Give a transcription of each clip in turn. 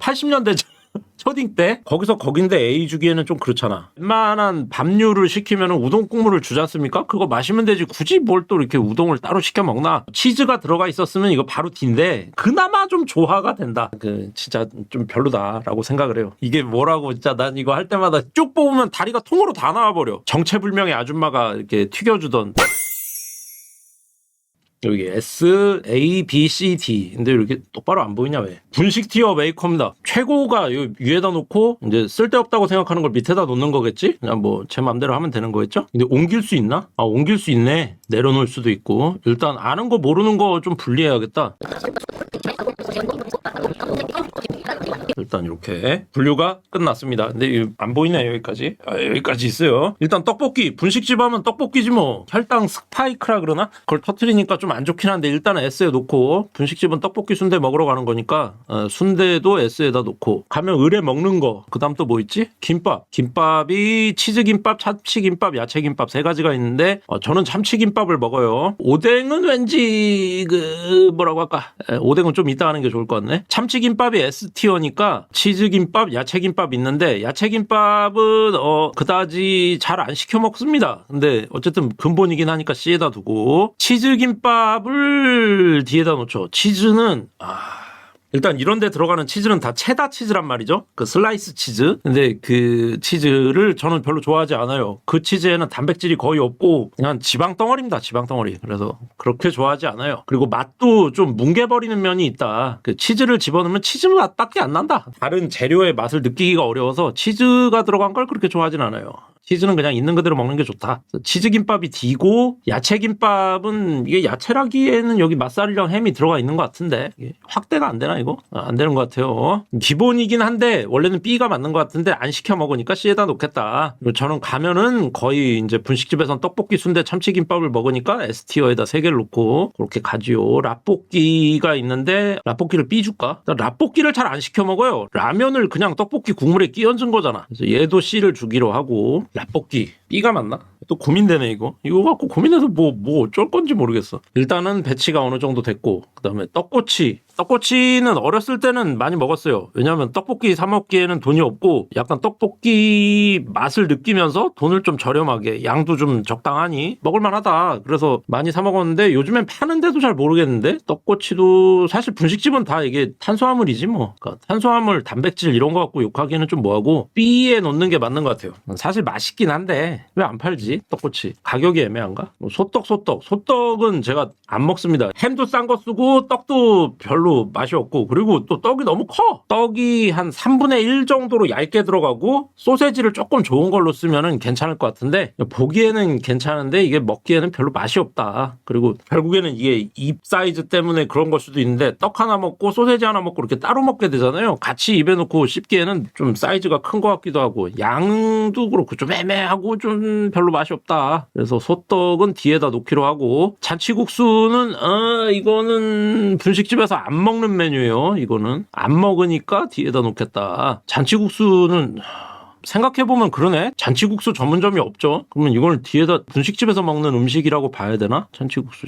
80년대 초딩 때 거기서 거긴데 A 주기에는 좀 그렇잖아. 웬만한 밥류를 시키면 우동 국물을 주지 않습니까? 그거 마시면 되지 굳이 뭘 또 이렇게 우동을 따로 시켜 먹나. 치즈가 들어가 있었으면 이거 바로 D인데 그나마 좀 조화가 된다. 진짜 좀 별로다라고 생각을 해요. 이게 뭐라고 진짜 난 이거 할 때마다 쭉 뽑으면 다리가 통으로 다 나와버려. 정체불명의 아줌마가 이렇게 튀겨주던 여기 S, A, B, C, D. 근데 이렇게 똑바로 안 보이냐 왜? 분식 티어 메이커입니다. 최고가 요 위에다 놓고 이제 쓸데없다고 생각하는 걸 밑에다 놓는 거겠지? 그냥 뭐 제 맘대로 하면 되는 거겠죠? 근데 옮길 수 있나? 아 옮길 수 있네. 내려놓을 수도 있고. 일단 아는 거 모르는 거 좀 분리해야겠다. 일단 이렇게 분류가 끝났습니다. 근데 안 보이네 여기까지. 여기까지 있어요. 일단 떡볶이 분식집 하면 떡볶이지 뭐. 혈당 스파이크라 그러나? 그걸 터트리니까 좀 안 좋긴 한데 일단은 S에 놓고 분식집은 떡볶이 순대 먹으러 가는 거니까 순대도 S에다 놓고 가면 을에 먹는 거. 그 다음 또 뭐 있지? 김밥. 김밥이 치즈김밥, 참치김밥, 야채김밥 세 가지가 있는데 저는 참치김밥을 먹어요. 오뎅은 왠지 뭐라고 할까? 오뎅은 좀 이따 하는 게 좋을 것 같네. 참치김밥이 S티어니까 치즈김밥, 야채김밥 있는데 야채김밥은 그다지 잘 안 시켜 먹습니다. 근데 어쨌든 근본이긴 하니까 C에다 두고 치즈김밥을 D에다 놓죠. 치즈는 일단 이런 데 들어가는 치즈는 다 체다 치즈란 말이죠. 그 슬라이스 치즈. 근데 그 치즈를 저는 별로 좋아하지 않아요. 그 치즈에는 단백질이 거의 없고 그냥 지방 덩어리입니다. 지방 덩어리. 그래서 그렇게 좋아하지 않아요. 그리고 맛도 좀 뭉개버리는 면이 있다. 그 치즈를 집어넣으면 치즈 맛밖에 안 난다. 다른 재료의 맛을 느끼기가 어려워서 치즈가 들어간 걸 그렇게 좋아하진 않아요. 치즈는 그냥 있는 그대로 먹는 게 좋다. 치즈김밥이 D고 야채김밥은 이게 야채라기에는 여기 맛살이랑 햄이 들어가 있는 것 같은데 이게 확대가 안 되나 이거? 안 되는 것 같아요. 기본이긴 한데 원래는 B가 맞는 것 같은데 안 시켜 먹으니까 C에다 놓겠다. 그리고 저는 가면은 거의 이제 분식집에선 떡볶이, 순대, 참치김밥을 먹으니까 S티어에다 3개를 놓고 그렇게 가지요. 라볶이가 있는데 라볶이를 B 줄까? 라볶이를 잘 안 시켜 먹어요. 라면을 그냥 떡볶이 국물에 끼얹은 거잖아. 그래서 얘도 C를 주기로 하고 라볶이 B가 맞나? 또 고민되네 이거 갖고 고민해서 뭐 어쩔 건지 모르겠어. 일단은 배치가 어느 정도 됐고 그 다음에 떡꼬치는 어렸을 때는 많이 먹었어요. 왜냐하면 떡볶이 사 먹기에는 돈이 없고 약간 떡볶이 맛을 느끼면서 돈을 좀 저렴하게 양도 좀 적당하니 먹을만하다. 그래서 많이 사 먹었는데 요즘엔 파는데도 잘 모르겠는데 떡꼬치도 사실 분식집은 다 이게 탄수화물이지 뭐. 그러니까 탄수화물, 단백질 이런 거 갖고 욕하기에는 좀 뭐하고 B에 놓는 게 맞는 것 같아요. 사실 맛있긴 한데 왜 안 팔지? 떡꼬치 가격이 애매한가? 소떡은 제가 안 먹습니다. 햄도 싼 거 쓰고 떡도 별로 맛이 없고 그리고 또 떡이 너무 커. 떡이 한 3분의 1 정도로 얇게 들어가고 소세지를 조금 좋은 걸로 쓰면은 괜찮을 것 같은데 보기에는 괜찮은데 이게 먹기에는 별로 맛이 없다. 그리고 결국에는 이게 입 사이즈 때문에 그런 걸 수도 있는데 떡 하나 먹고 소세지 하나 먹고 이렇게 따로 먹게 되잖아요. 같이 입에 넣고 씹기에는 좀 사이즈가 큰 것 같기도 하고 양도 그렇고 좀 애매하고 좀 별로 맛이 없다. 그래서 소떡은 D에다 놓기로 하고 잔치국수는 이거는 분식집에서 안 먹는 메뉴예요. 이거는 안 먹으니까 D에다 놓겠다. 잔치국수는 생각해보면 그러네. 잔치국수 전문점이 없죠. 그러면 이걸 뒤에다 분식집에서 먹는 음식이라고 봐야 되나? 잔치국수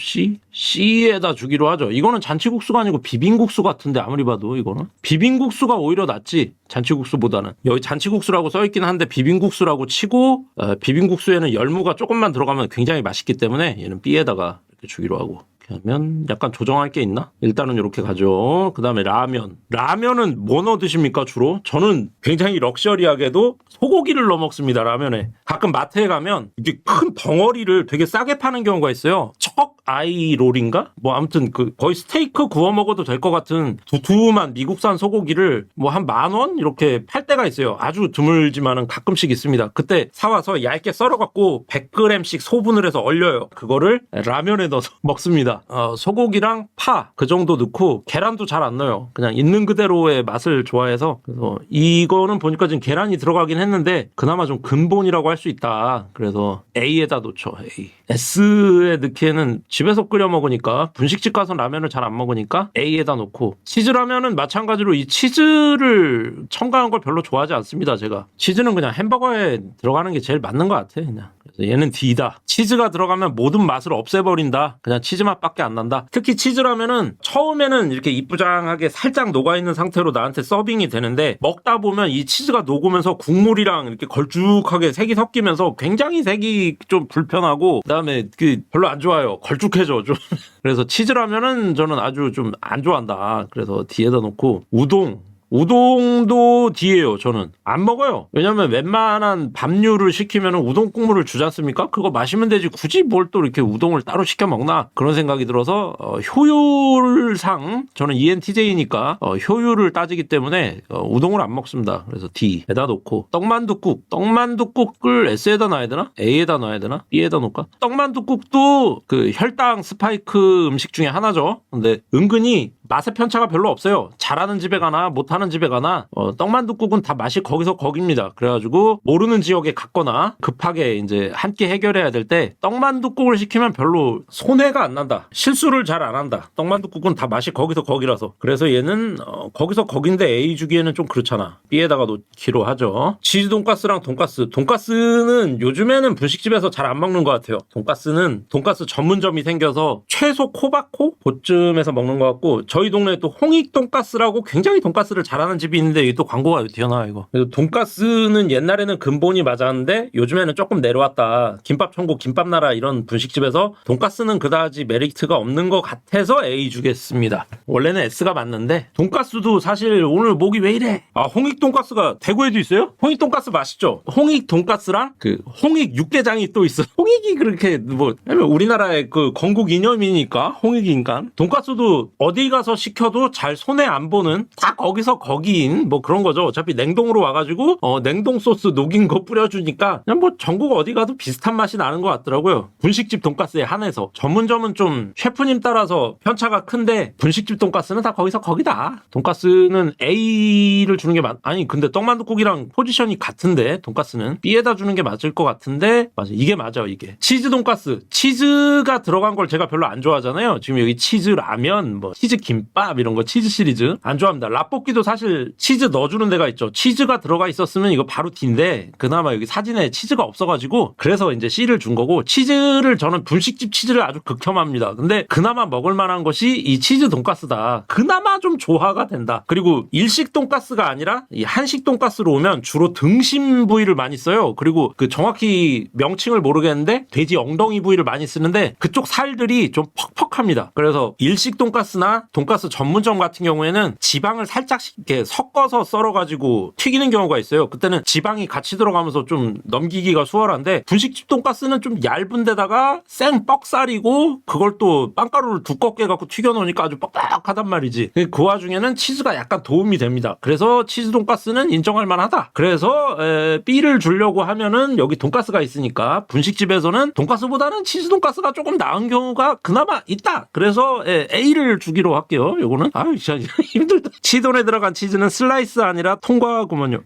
C에다 주기로 하죠. 이거는 잔치국수가 아니고 비빔국수 같은데 아무리 봐도 이거는 비빔국수가 오히려 낫지. 잔치국수보다는. 여기 잔치국수라고 써있긴 한데 비빔국수라고 치고 비빔국수에는 열무가 조금만 들어가면 굉장히 맛있기 때문에 얘는 B에다가 이렇게 주기로 하고. 하면 약간 조정할 게 있나? 일단은 이렇게 가죠. 그 다음에 라면은 뭐 넣어 드십니까 주로? 저는 굉장히 럭셔리하게도 소고기를 넣어 먹습니다. 라면에. 가끔 마트에 가면 이게 큰 덩어리를 되게 싸게 파는 경우가 있어요. 척 아이롤인가? 뭐 아무튼 거의 스테이크 구워 먹어도 될 것 같은 두툼한 미국산 소고기를 뭐 한 10,000원 이렇게 팔 때가 있어요. 아주 드물지만은 가끔씩 있습니다. 그때 사와서 얇게 썰어갖고 100g씩 소분을 해서 얼려요. 그거를 라면에 넣어서 먹습니다. 소고기랑 파 그 정도 넣고 계란도 잘 안 넣어요. 그냥 있는 그대로의 맛을 좋아해서. 그래서 이거는 보니까 지금 계란이 들어가긴 했는데 그나마 좀 근본이라고 할 수 있다. 그래서 A에다 놓죠. A. S에 넣기에는 집에서 끓여 먹으니까 분식집 가서 라면을 잘 안 먹으니까 A에다 놓고 치즈라면은 마찬가지로 이 치즈를 첨가한 걸 별로 좋아하지 않습니다. 제가 치즈는 그냥 햄버거에 들어가는 게 제일 맞는 것 같아. 그냥. 그래서 얘는 D다. 치즈가 들어가면 모든 맛을 없애버린다. 그냥 치즈 맛 맛밖에 안 난다. 특히 치즈라면은 처음에는 이렇게 이쁘장하게 살짝 녹아있는 상태로 나한테 서빙이 되는데 먹다 보면 이 치즈가 녹으면서 국물이랑 이렇게 걸쭉하게 색이 섞이면서 굉장히 색이 좀 불편하고 그다음에 별로 안 좋아요. 걸쭉해져 좀. 그래서 치즈라면은 저는 아주 좀 안 좋아한다. 그래서 뒤에다 놓고 우동도 D예요. 저는 안 먹어요. 왜냐면 웬만한 밥류를 시키면 우동 국물을 주지 않습니까? 그거 마시면 되지 굳이 뭘 또 이렇게 우동을 따로 시켜 먹나 그런 생각이 들어서 효율상 저는 ENTJ니까 효율을 따지기 때문에 우동을 안 먹습니다. 그래서 D에다 놓고 떡만둣국을 S에다 놔야 되나? A에다 놔야 되나? B에다 놓을까? 떡만둣국도 그 혈당 스파이크 음식 중에 하나죠. 근데 은근히 맛의 편차가 별로 없어요. 잘하는 집에 가나 못하는 집에 가나 떡만둣국은 다 맛이 거기서 거깁니다. 그래가지고 모르는 지역에 갔거나 급하게 이제 한 끼 해결해야 될 때 떡만둣국을 시키면 별로 손해가 안 난다. 실수를 잘 안 한다. 떡만둣국은 다 맛이 거기서 거기라서. 그래서 얘는 거기서 거긴데 A 주기에는 좀 그렇잖아. B에다가 놓기로 하죠. 치즈 돈가스랑 돈가스는 요즘에는 분식집에서 잘 안 먹는 것 같아요. 돈가스는 돈가스 전문점이 생겨서 최소 코바코? 그쯤에서 먹는 것 같고 저희 동네에 또 홍익 돈가스라고 굉장히 돈가스를 잘하는 집이 있는데 이게 또 광고가 튀어나와 이거. 그래서 돈가스는 옛날에는 근본이 맞았는데 요즘에는 조금 내려왔다. 김밥 천국 김밥나라 이런 분식집에서 돈가스는 그다지 메리트가 없는 것 같아서 A 주겠습니다. 원래는 S가 맞는데 돈가스도 사실 오늘 목이 왜 이래? 홍익 돈가스가 대구에도 있어요? 홍익 돈가스 맛있죠? 홍익 돈가스랑 그 홍익 육개장이 또 있어. 홍익이 그렇게 우리나라의 그 건국 이념이니까 홍익이니까 돈가스도 어디 가서 시켜도 잘 손해 안 보는 다 거기서 거기인 뭐 그런 거죠. 어차피 냉동으로 와가지고 냉동 소스 녹인 거 뿌려주니까 그냥 뭐 전국 어디 가도 비슷한 맛이 나는 것 같더라고요. 분식집 돈가스에 한해서 전문점은 좀 셰프님 따라서 편차가 큰데 분식집 돈가스는 다 거기서 거기다. 돈가스는 A를 주는 게 아니 근데 떡만둣국이랑 포지션이 같은데 돈가스는 B에다 주는 게 맞을 것 같은데 맞아 이게 맞아 이게 치즈 돈가스 치즈가 들어간 걸 제가 별로 안 좋아하잖아요. 지금 여기 치즈 라면 뭐 치즈 김밥 이런 거 치즈 시리즈 안 좋아합니다. 라볶이도 사실 치즈 넣어주는 데가 있죠. 치즈가 들어가 있었으면 이거 바로 D인데 그나마 여기 사진에 치즈가 없어가지고 그래서 이제 C를 준 거고 치즈를 저는 분식집 치즈를 아주 극혐합니다. 근데 그나마 먹을 만한 것이 이 치즈 돈가스다. 그나마 좀 조화가 된다. 그리고 일식 돈가스가 아니라 이 한식 돈가스로 오면 주로 등심 부위를 많이 써요. 그리고 그 정확히 명칭을 모르겠는데 돼지 엉덩이 부위를 많이 쓰는데 그쪽 살들이 좀 퍽퍽합니다. 그래서 일식 돈가스나 돈가스 전문점 같은 경우에는 지방을 살짝씩 이렇게 섞어서 썰어가지고 튀기는 경우가 있어요. 그때는 지방이 같이 들어가면서 좀 넘기기가 수월한데 분식집 돈가스는 좀 얇은 데다가 생 뻑살이고 그걸 또 빵가루를 두껍게 갖고 튀겨놓으니까 아주 뻑뻑하단 말이지. 그 와중에는 치즈가 약간 도움이 됩니다. 그래서 치즈 돈가스는 인정할 만하다. 그래서 B를 주려고 하면은 여기 돈가스가 있으니까 분식집에서는 돈가스보다는 치즈 돈가스가 조금 나은 경우가 그나마 있다. 그래서 A를 주기로 할게요. 요거는 진짜 힘들다. 치돈에 들어간 치즈는 슬라이스 아니라 통과구먼요.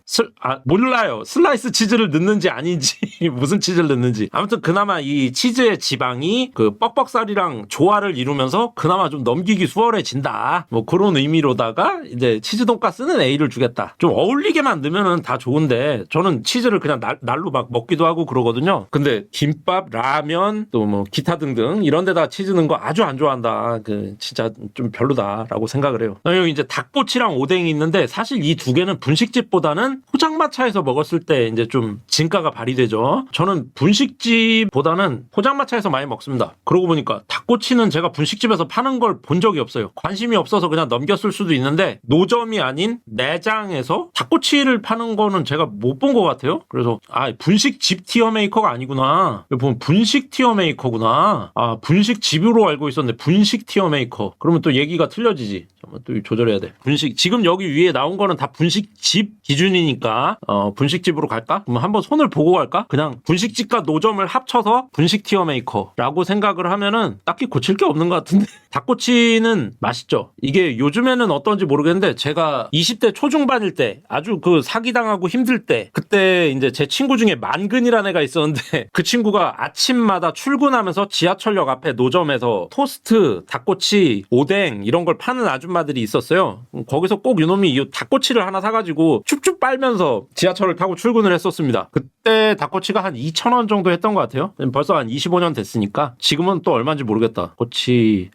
몰라요. 슬라이스 치즈를 넣는지 아닌지 무슨 치즈를 넣는지. 아무튼 그나마 이 치즈의 지방이 그 뻑뻑살이랑 조화를 이루면서 그나마 좀 넘기기 수월해진다. 뭐 그런 의미로다가 이제 치즈 돈가스는 A를 주겠다. 좀 어울리게만 넣으면은 다 좋은데 저는 치즈를 그냥 날로 막 먹기도 하고 그러거든요. 근데 김밥, 라면 또 뭐 기타 등등 이런 데다 치즈 넣은 거 아주 안 좋아한다. 그 진짜 좀 별로다라고 생각을 해요. 여기 이제 닭꼬치랑 오뎅이 있는데 사실 이 두 개는 분식집보다는 포장마차에서 먹었을 때 이제 좀 진가가 발휘되죠. 저는 분식집보다는 포장마차에서 많이 먹습니다. 그러고 보니까 닭꼬치는 제가 분식집에서 파는 걸 본 적이 없어요. 관심이 없어서 그냥 넘겼을 수도 있는데 노점이 아닌 매장에서 닭꼬치를 파는 거는 제가 못 본 것 같아요. 그래서 분식집 티어 메이커가 아니구나. 보면 분식 티어 메이커구나. 분식집으로 알고 있었는데 분식 티어 메이커. 그러면 또 얘기가 틀려지지. 또 조절해야 돼. 분식 지금 여기 위에 나온 거는 다 분식집 기준이니까 분식집으로 갈까? 그럼 한번 손을 보고 갈까? 그냥 분식집과 노점을 합쳐서 분식 티어 메이커라고 생각을 하면은 딱히 고칠 게 없는 것 같은데. 닭꼬치는 맛있죠. 이게 요즘에는 어떤지 모르겠는데 제가 20대 초중반일 때 아주 그 사기당하고 힘들 때 그때 이제 제 친구 중에 만근이라는 애가 있었는데 그 친구가 아침마다 출근하면서 지하철역 앞에 노점에서 토스트, 닭꼬치, 오뎅 이런 걸 파는 아줌마들이 있었어요. 거기서 꼭 이놈이 이 닭꼬치를 하나 사가지고 쭉쭉 빨면서 지하철을 타고 출근을 했었습니다. 그때 닭꼬치가 한 2,000원 정도 했던 것 같아요. 벌써 한 25년 됐으니까. 지금은 또 얼마인지 모르겠다.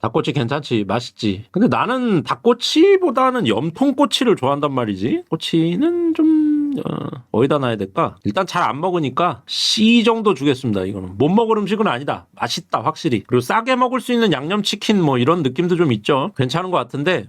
닭꼬치 괜찮지, 맛있지. 근데 나는 닭꼬치보다는 염통꼬치를 좋아한단 말이지. 꼬치는 좀 어디다 놔야 될까? 일단 잘 안 먹으니까 C 정도 주겠습니다. 이거는 못 먹을 음식은 아니다. 맛있다 확실히. 그리고 싸게 먹을 수 있는 양념치킨 뭐 이런 느낌도 좀 있죠. 괜찮은 것 같은데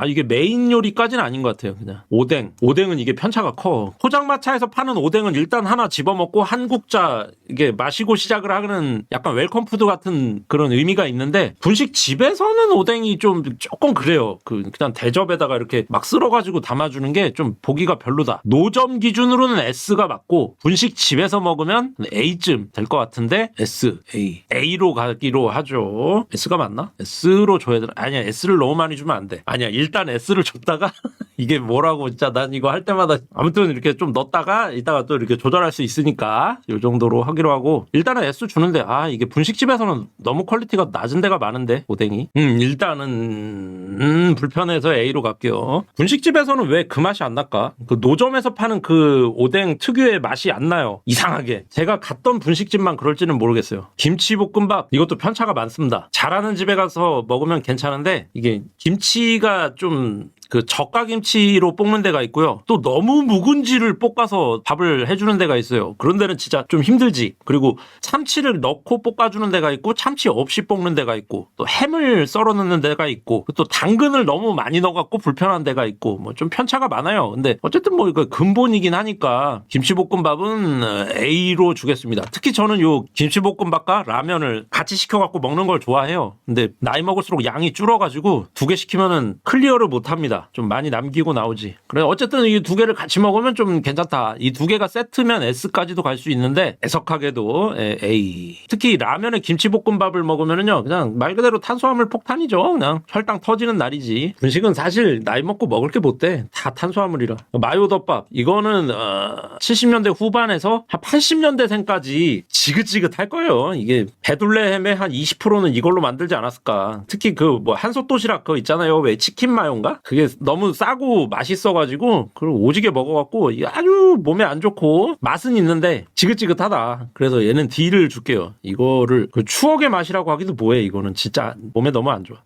이게 메인 요리까지는 아닌 것 같아요. 그냥 오뎅은 이게 편차가 커. 포장마차에서 파는 오뎅은 일단 하나 집어먹고 한국자 이게 마시고 시작을 하는 약간 웰컴푸드 같은 그런 의미가 있는데, 분식집에서는 오뎅이 좀 조금 그래요. 그냥 대접에다가 이렇게 막 쓸어가지고 담아주는 게 좀 보기가 별로다. 노점 기준으로는 S가 맞고 분식집에서 먹으면 A쯤 될 것 같은데 A로 가기로 하죠. S가 맞나? S로 줘야 되나? 아니야, S를 너무 많이 주면 안 돼. 아니야, 일단 S를 줬다가 이게 뭐라고 진짜 난 이거 할 때마다 아무튼 이렇게 좀 넣었다가 이따가 또 이렇게 조절할 수 있으니까 이 정도로 하기로 하고, 일단은 S 주는데 이게 분식집에서는 너무 퀄리티가 낮은 데가 많은데 오뎅이 일단은 불편해서 A로 갈게요. 분식집에서는 왜 그 맛이 안 날까? 그 노점에서 파는 그 오뎅 특유의 맛이 안 나요. 이상하게. 제가 갔던 분식집만 그럴지는 모르겠어요. 김치볶음밥 이것도 편차가 많습니다. 잘하는 집에 가서 먹으면 괜찮은데 이게 김치가 좀 저가김치로 볶는 데가 있고요. 또 너무 묵은지를 볶아서 밥을 해주는 데가 있어요. 그런 데는 진짜 좀 힘들지. 그리고 참치를 넣고 볶아주는 데가 있고, 참치 없이 볶는 데가 있고, 또 햄을 썰어 넣는 데가 있고, 또 당근을 너무 많이 넣어갖고 불편한 데가 있고, 뭐 좀 편차가 많아요. 근데 어쨌든 뭐 이거 근본이긴 하니까 김치볶음밥은 A로 주겠습니다. 특히 저는 요 김치볶음밥과 라면을 같이 시켜갖고 먹는 걸 좋아해요. 근데 나이 먹을수록 양이 줄어가지고 2개 시키면은 클리어를 못합니다. 좀 많이 남기고 나오지. 그래 어쨌든 이 2개를 같이 먹으면 좀 괜찮다. 이 2개가 세트면 S까지도 갈 수 있는데 애석하게도 A. 특히 라면에 김치볶음밥을 먹으면은요, 그냥 말 그대로 탄수화물 폭탄이죠. 그냥 혈당 터지는 날이지. 분식은 사실 나이 먹고 먹을 게 못 돼. 다 탄수화물이라. 마요덮밥 이거는 70년대 후반에서 한 80년대생까지 지긋지긋할 거예요. 이게 배둘레 햄의 한 20%는 이걸로 만들지 않았을까. 특히 한솥 도시락 그거 있잖아요. 왜 치킨 마요인가? 그게 너무 싸고 맛있어가지고 그걸 오지게 먹어갖고 아주 몸에 안 좋고 맛은 있는데 지긋지긋하다. 그래서 얘는 D를 줄게요. 이거를 추억의 맛이라고 하기도 뭐해. 이거는 진짜 몸에 너무 안 좋아.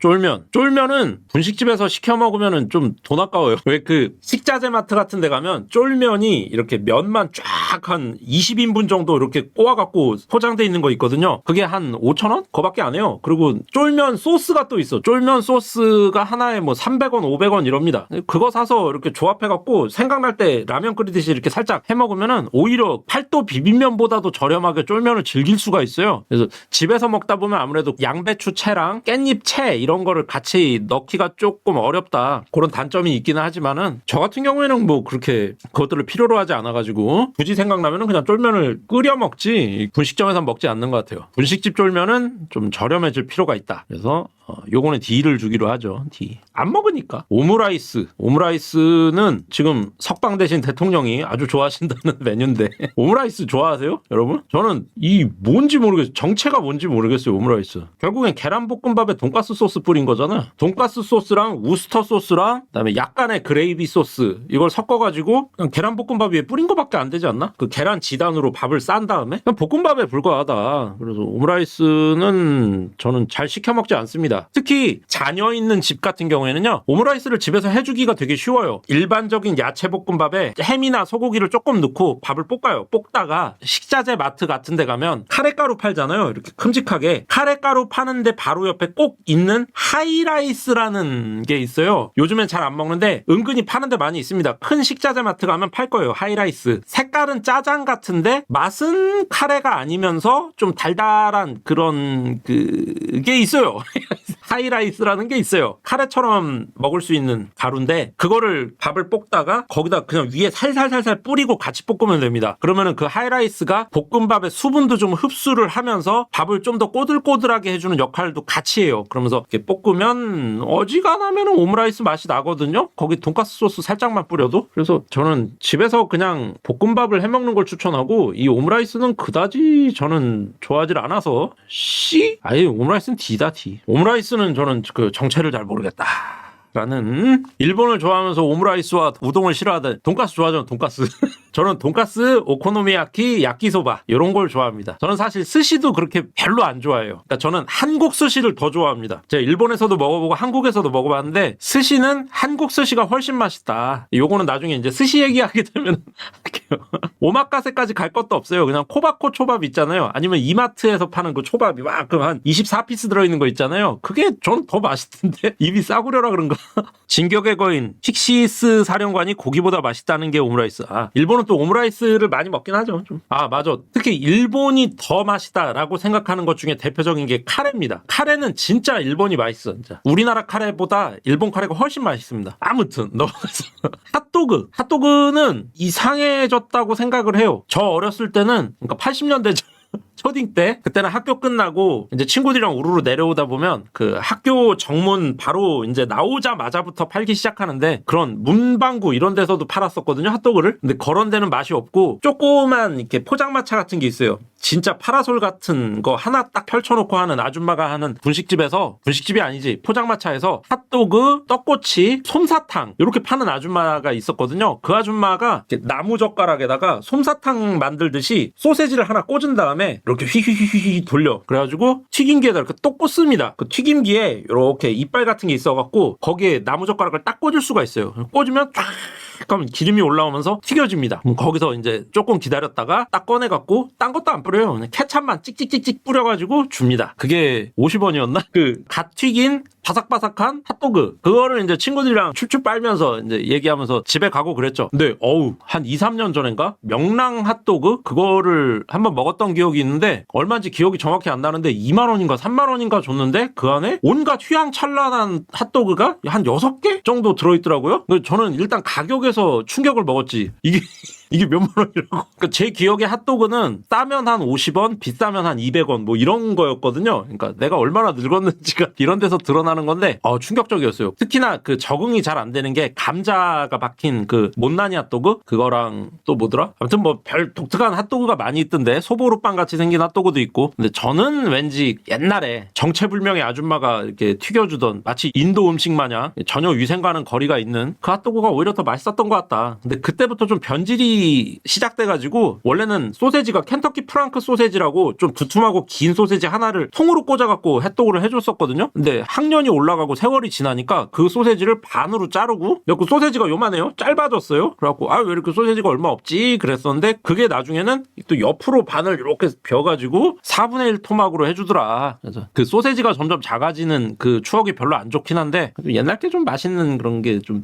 쫄면은 분식집에서 시켜 먹으면은 좀 돈 아까워요. 왜 식자재 마트 같은 데 가면 쫄면이 이렇게 면만 쫙 한 20인분 정도 이렇게 꼬아갖고 포장돼 있는 거 있거든요. 그게 한 5,000원? 그거밖에 안 해요. 그리고 쫄면 소스가 또 있어. 쫄면 소스가 하나에 뭐 300원, 500원 이럽니다. 그거 사서 이렇게 조합해갖고 생각날 때 라면 끓이듯이 이렇게 살짝 해먹으면은 오히려 팔도 비빔면보다도 저렴하게 쫄면을 즐길 수가 있어요. 그래서 집에서 먹다 보면 아무래도 양배추 채랑 깻잎 채 이런 거를 같이 넣기가 조금 어렵다. 그런 단점이 있기는 하지만은 저 같은 경우에는 뭐 그렇게 그것들을 필요로 하지 않아가지고 굳이 생각나면은 그냥 쫄면을 끓여 먹지 분식점에서 먹지 않는 것 같아요. 분식집 쫄면은 좀 저렴해질 필요가 있다. 그래서 요거는 D를 주기로 하죠. D. 안 먹으니까. 오므라이스는 지금 석방 대신 대통령이 아주 좋아하신다는 메뉴인데 오므라이스 좋아하세요? 여러분? 저는 뭔지 모르겠어요. 정체가 뭔지 모르겠어요. 오므라이스. 결국엔 계란볶음밥에 돈가스 소스 뿌린 거잖아. 돈가스 소스랑 우스터 소스랑 그다음에 약간의 그레이비 소스 이걸 섞어가지고 그냥 계란볶음밥 위에 뿌린 거밖에 안 되지 않나? 그 계란 지단으로 밥을 싼 다음에 그냥 볶음밥에 불과하다. 그래서 오므라이스는 저는 잘 시켜 먹지 않습니다. 특히 자녀 있는 집 같은 경우에는요, 오므라이스를 집에서 해주기가 되게 쉬워요. 일반적인 야채볶음밥에 햄이나 소고기를 조금 넣고 밥을 볶아요. 볶다가 식자재 마트 같은 데 가면 카레가루 팔잖아요. 이렇게 큼직하게. 카레가루 파는데 바로 옆에 꼭 있는 하이라이스라는 게 있어요. 요즘엔 잘 안 먹는데 은근히 파는 데 많이 있습니다. 큰 식자재 마트 가면 팔 거예요. 하이라이스. 색깔은 짜장 같은데 맛은 카레가 아니면서 좀 달달한 그런 그게 있어요. 하이라이스라는 게 있어요. 카레처럼 먹을 수 있는 가루인데 그거를 밥을 볶다가 거기다 그냥 위에 살살살살 뿌리고 같이 볶으면 됩니다. 그러면은 그 하이라이스가 볶음밥의 수분도 좀 흡수를 하면서 밥을 좀 더 꼬들꼬들하게 해주는 역할도 같이 해요. 그러면서 이렇게 볶으면 어지간하면은 오므라이스 맛이 나거든요. 거기 돈가스 소스 살짝만 뿌려도. 그래서 저는 집에서 그냥 볶음밥을 해먹는 걸 추천하고 이 오므라이스는 그다지 저는 좋아하지 않아서 C? 아예 오므라이스는 D다 D. 오므라이스는 저는 그 정체를 잘 모르겠다. 라는. 일본을 좋아하면서 오므라이스와 우동을 싫어하던 돈가스 좋아하잖아. 돈가스. 저는 돈가스, 오코노미야키, 야끼소바 이런 걸 좋아합니다. 저는 사실 스시도 그렇게 별로 안 좋아해요. 그러니까 저는 한국 스시를 더 좋아합니다. 제가 일본에서도 먹어보고 한국에서도 먹어봤는데 스시는 한국 스시가 훨씬 맛있다. 요거는 나중에 이제 스시 얘기하게 되면 할게요. 오마카세까지 갈 것도 없어요. 그냥 코바코 초밥 있잖아요. 아니면 이마트에서 파는 그 초밥이 막 한 24피스 들어있는 거 있잖아요. 그게 전 더 맛있던데 입이 싸구려라 그런가. 진격의 거인 픽시스 사령관이 고기보다 맛있다는 게 오므라이스. 일본은 또 오므라이스를 많이 먹긴 하죠. 좀. 맞아. 특히 일본이 더 맛있다라고 생각하는 것 중에 대표적인 게 카레입니다. 카레는 진짜 일본이 맛있어. 진짜. 우리나라 카레보다 일본 카레가 훨씬 맛있습니다. 아무튼 넘어가서 핫도그. 핫도그는 이상해졌다고 생각을 해요. 저 어렸을 때는 그러니까 80년대 초딩 때 그때는 학교 끝나고 이제 친구들이랑 우르르 내려오다 보면 그 학교 정문 바로 이제 나오자마자부터 팔기 시작하는데 그런 문방구 이런 데서도 팔았었거든요. 핫도그를. 근데 그런 데는 맛이 없고 조그만 이렇게 포장마차 같은 게 있어요. 진짜 파라솔 같은 거 하나 딱 펼쳐놓고 하는 아줌마가 하는 분식집에서, 분식집이 아니지, 포장마차에서 핫도그, 떡꼬치, 솜사탕 이렇게 파는 아줌마가 있었거든요. 그 아줌마가 나무젓가락에다가 솜사탕 만들듯이 소세지를 하나 꽂은 다음에 이렇게 휘휘휘휘 돌려. 그래가지고 튀김기에다 이렇게 또 꽂습니다. 그 튀김기에 이렇게 이빨 같은 게 있어갖고 거기에 나무젓가락을 딱 꽂을 수가 있어요. 꽂으면 쫙 그럼 기름이 올라오면서 튀겨집니다. 거기서 이제 조금 기다렸다가 딱 꺼내갖고 딴 것도 안 뿌려요. 그냥 케찹만 찍찍찍찍 뿌려가지고 줍니다. 그게 50원이었나? 그 갓 튀긴 바삭바삭한 핫도그. 그거를 이제 친구들이랑 춥춥 빨면서 이제 얘기하면서 집에 가고 그랬죠. 근데 한 2, 3년 전인가? 명랑 핫도그? 그거를 한번 먹었던 기억이 있는데 얼마인지 기억이 정확히 안 나는데 2만 원인가 3만 원인가 줬는데 그 안에 온갖 휘황찬란한 핫도그가 한 6개 정도 들어있더라고요. 저는 일단 가격에서 충격을 먹었지. 이게 몇만 원이라고. 그러니까 제 기억에 핫도그는 싸면 한 50원, 비싸면 한 200원 뭐 이런 거였거든요. 그러니까 내가 얼마나 늙었는지가 이런 데서 드러나는 건데 충격적이었어요. 특히나 그 적응이 잘 안 되는 게 감자가 박힌 그 못난이 핫도그? 그거랑 또 뭐더라? 아무튼 뭐 별 독특한 핫도그가 많이 있던데 소보루빵 같이 생긴 핫도그도 있고. 근데 저는 왠지 옛날에 정체불명의 아줌마가 이렇게 튀겨주던 마치 인도 음식 마냥 전혀 위생과는 거리가 있는 그 핫도그가 오히려 더 맛있었던 것 같다. 근데 그때부터 좀 변질이 시작돼가지고 원래는 소세지가 켄터키 프랑크 소세지라고 좀 두툼하고 긴 소세지 하나를 통으로 꽂아갖고 핫도그를 해줬었거든요. 근데 학년이 올라가고 세월이 지나니까 그 소세지를 반으로 자르고 그 소세지가 요만해요. 짧아졌어요. 그래갖고 왜 이렇게 소세지가 얼마 없지 그랬었는데 그게 나중에는 또 옆으로 반을 이렇게 벼가지고 4분의 1 토막으로 해주더라. 그래서 그 소세지가 점점 작아지는 그 추억이 별로 안 좋긴 한데 옛날 게 좀 맛있는 그런 게 좀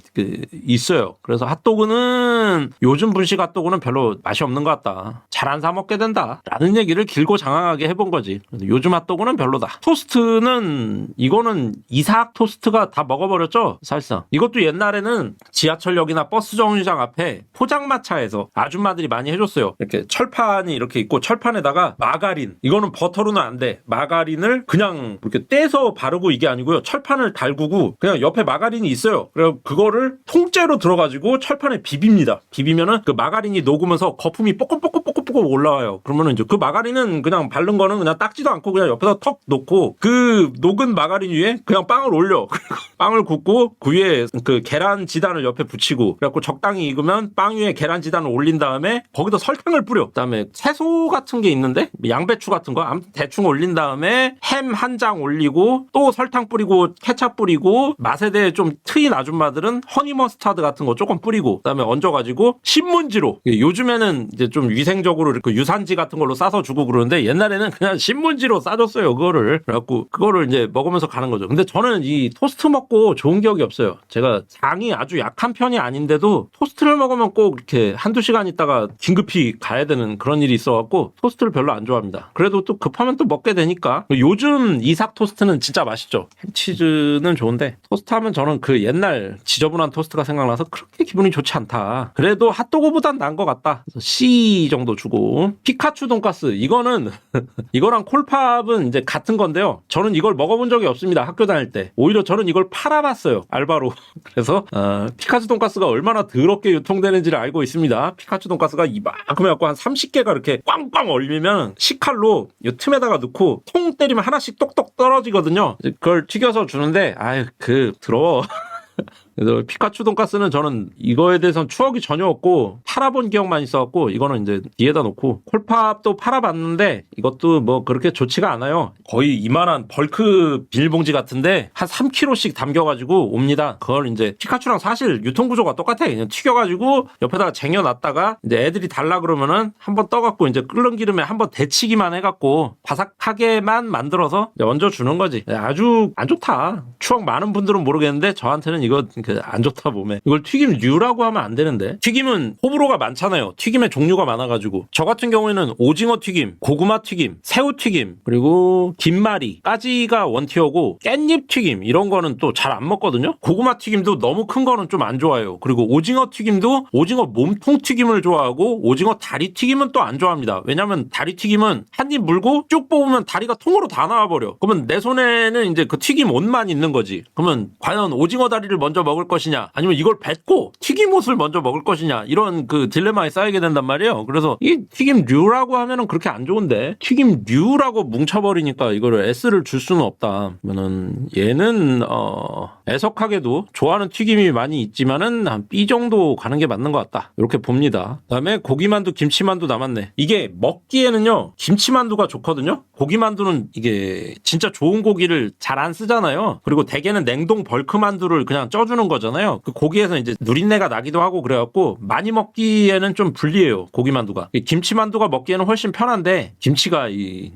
있어요. 그래서 핫도그는 요즘 분식 핫도그는 별로 맛이 없는 것 같다. 잘 안 사 먹게 된다. 라는 얘기를 길고 장황하게 해본 거지. 요즘 핫도그는 별로다. 토스트는 이거는 이삭 토스트가 다 먹어버렸죠. 사실상. 이것도 옛날에는 지하철역이나 버스 정류장 앞에 포장마차에서 아줌마들이 많이 해줬어요. 이렇게 철판이 이렇게 있고 철판에다가 마가린. 이거는 버터로는 안 돼. 마가린을 그냥 이렇게 떼서 바르고 이게 아니고요. 철판을 달구고 그냥 옆에 마가린이 있어요. 그래서 그거를 통째로 들어가지고 철판에 비빕니다. 비비면은 그 마가린이 녹으면서 거품이 뽀꼬뽀꼬뽀꼬뽀 올라와요. 그러면은 이제 그 마가린은 그냥 바른 거는 그냥 닦지도 않고 그냥 옆에다 턱 놓고 그 녹은 마가린 위에 그냥 빵을 올려. 빵을 굽고 그 위에 그 계란 지단을 옆에 붙이고 그래갖고 적당히 익으면 빵 위에 계란 지단을 올린 다음에 거기다 설탕을 뿌려. 그다음에 채소 같은 게 있는데 양배추 같은 거 아무튼 대충 올린 다음에 햄 한 장 올리고 또 설탕 뿌리고 케찹 뿌리고 맛에 대해 좀 트인 아줌마들은 허니 머스타드 같은 거 조금 뿌리고 그다음에 얹어가지고 신문지로 요즘에는 이제 좀 위생적으로 이렇게 유산지 같은 걸로 싸서 주고 그러는데 옛날에는 그냥 신문지로 싸줬어요. 그거를. 그래갖고 그거를 이제 먹으면서 가는 거죠. 근데 저는 이 토스트 먹고 좋은 기억이 없어요. 제가 장이 아주 약한 편이 아닌데도 토스트를 먹으면 꼭 이렇게 한두 시간 있다가 긴급히 가야 되는 그런 일이 있어갖고 토스트를 별로 안 좋아합니다. 그래도 또 급하면 또 먹게 되니까. 요즘 이삭 토스트는 진짜 맛있죠. 햄치즈는 좋은데 토스트 하면 저는 그 옛날 지저분한 토스트가 생각나서 그렇게 기분이 좋지 않다. 그래도 핫도그보단 나은 것 같다. 그래서 C 정도 주고. 피카츄 돈가스 이거는 이거랑 콜팝은 이제 같은 건데요. 저는 이걸 먹어본 적이 없습니다. 학교 다닐 때. 오히려 저는 이걸 팔아봤어요. 알바로. 그래서 피카츄 돈가스가 얼마나 더럽게 유통되는지를 알고 있습니다. 피카츄 돈가스가 이만큼 해갖고 한 30개가 이렇게 꽝꽝 얼리면 식칼로 이 틈에다가 넣고 통 때리면 하나씩 똑똑 떨어지거든요. 그걸 튀겨서 주는데 더러워. 그래서 피카츄 돈가스는 저는 이거에 대해서는 추억이 전혀 없고 팔아본 기억만 있어갖고 이거는 이제 뒤에다 놓고, 콜팝도 팔아봤는데 이것도 뭐 그렇게 좋지가 않아요. 거의 이만한 벌크 비닐봉지 같은데 한 3kg씩 담겨가지고 옵니다. 그걸 이제 피카츄랑 사실 유통구조가 똑같아. 그냥 튀겨가지고 옆에다가 쟁여놨다가 이제 애들이 달라 그러면은 한번 떠갖고 이제 끓는 기름에 한번 데치기만 해갖고 바삭하게만 만들어서 얹어주는 거지. 아주 안 좋다. 추억 많은 분들은 모르겠는데 저한테는 이거 안 좋다 몸에. 이걸 튀김류라고 하면 안 되는데. 튀김은 호불호가 많잖아요. 튀김의 종류가 많아가지고. 저 같은 경우에는 오징어 튀김, 고구마 튀김, 새우 튀김, 그리고 김말이까지가 원티어고, 깻잎 튀김 이런 거는 또 잘 안 먹거든요. 고구마 튀김도 너무 큰 거는 좀 안 좋아해요. 그리고 오징어 튀김도 오징어 몸통 튀김을 좋아하고 오징어 다리 튀김은 또 안 좋아합니다. 왜냐면 다리 튀김은 한 입 물고 쭉 뽑으면 다리가 통으로 다 나와버려. 그러면 내 손에는 이제 그 튀김 옷만 있는 거지. 그러면 과연 오징어 다리를 먼저 먹을 것이냐, 아니면 이걸 뱉고 튀김옷을 먼저 먹을 것이냐, 이런 그 딜레마에 쌓이게 된단 말이에요. 그래서 이 튀김류라고 하면은 그렇게 안 좋은데 튀김류라고 뭉쳐버리니까 이거를 S를 줄 수는 없다. 그러면은 얘는 애석하게도 좋아하는 튀김이 많이 있지만은 한 B 정도 가는 게 맞는 것 같다, 이렇게 봅니다. 그다음에 고기만두, 김치만두 남았네. 이게 먹기에는요 김치만두가 좋거든요. 고기만두는 이게 진짜 좋은 고기를 잘 안 쓰잖아요. 그리고 대개는 냉동 벌크만두를 그냥 쪄주는 거잖아요. 그 고기에서 이제 누린내가 나기도 하고 그래갖고 많이 먹기에는 좀 불리해요, 고기만두가. 김치만두가 먹기에는 훨씬 편한데, 김치가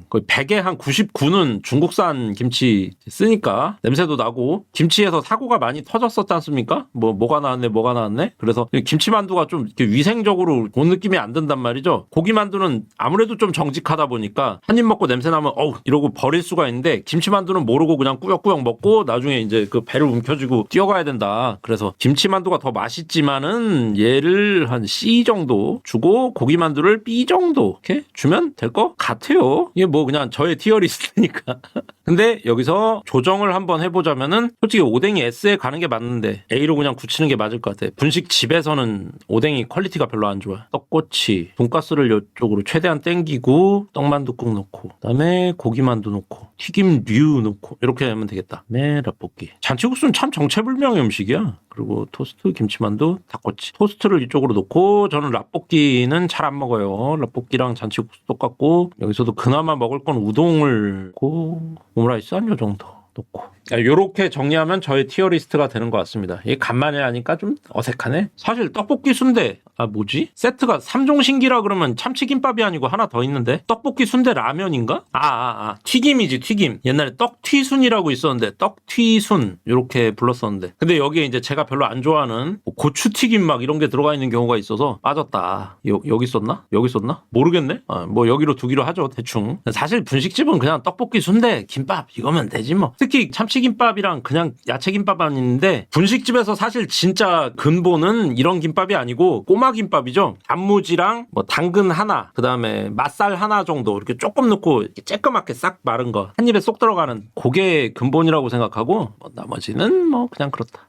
거의 100에 한 99는 중국산 김치 쓰니까 냄새도 나고, 김치에서 사고가 많이 터졌었지 않습니까? 뭐가 나왔네. 그래서 김치만두가 좀 이렇게 위생적으로 좋은 느낌이 안 든단 말이죠. 고기만두는 아무래도 좀 정직하다 보니까 한 입 먹고 냄새 나면 어우 이러고 버릴 수가 있는데, 김치만두는 모르고 그냥 꾸역꾸역 먹고 나중에 이제 그 배를 움켜쥐고 뛰어가야 된다. 그래서 김치만두가 더 맛있지만은 얘를 한 C 정도 주고 고기만두를 B 정도 이렇게 주면 될 것 같아요. 이게 뭐 그냥 저의 티어리스트니까. 근데 여기서 조정을 한번 해보자면은 솔직히 오뎅이 S에 가는 게 맞는데 A로 그냥 굳히는 게 맞을 것 같아. 분식집에서는 오뎅이 퀄리티가 별로 안 좋아. 떡꼬치, 돈가스를 이쪽으로 최대한 땡기고 떡만둣국 넣고, 그다음에 고기만두 넣고, 튀김류 넣고, 이렇게 하면 되겠다. 네, 라볶이. 잔치국수는 참 정체불명의 음식이야. 그리고 토스트, 김치만두, 닭꼬치. 토스트를 이쪽으로 놓고, 저는 라볶이는 잘 안 먹어요. 라볶이랑 잔치국수 똑같고, 여기서도 그나마 먹을 건 우동을 넣고, 오므라이스 한 요 정도 놓고. 요렇게 정리하면 저의 티어리스트가 되는 것 같습니다. 이게 간만에 하니까 좀 어색하네. 사실 떡볶이 순대, 세트가 3종 신기라 그러면 참치김밥이 아니고 하나 더 있는데, 떡볶이 순대 라면인가? 튀김이지, 튀김. 옛날에 떡튀순이라고 있었는데, 떡튀순 이렇게 불렀었는데, 근데 여기에 이제 제가 별로 안 좋아하는 고추튀김 막 이런 게 들어가 있는 경우가 있어서 빠졌다. 여기 있었나? 모르겠네. 뭐 여기로 두기로 하죠, 대충. 사실 분식집은 그냥 떡볶이 순대 김밥 이거면 되지 뭐. 특히 참치김밥이랑 그냥 야채김밥 아닌데, 분식집에서 사실 진짜 근본은 이런 김밥이 아니고 꼬마 김밥이죠. 단무지랑 뭐 당근 하나, 그 다음에 맛살 하나 정도 이렇게 조금 넣고 이렇게 쬐끄맣게 싹 마른 거 한 입에 쏙 들어가는, 그게 근본이라고 생각하고, 나머지는 뭐 그냥 그렇다.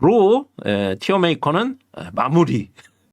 티어 메이커는 마무리.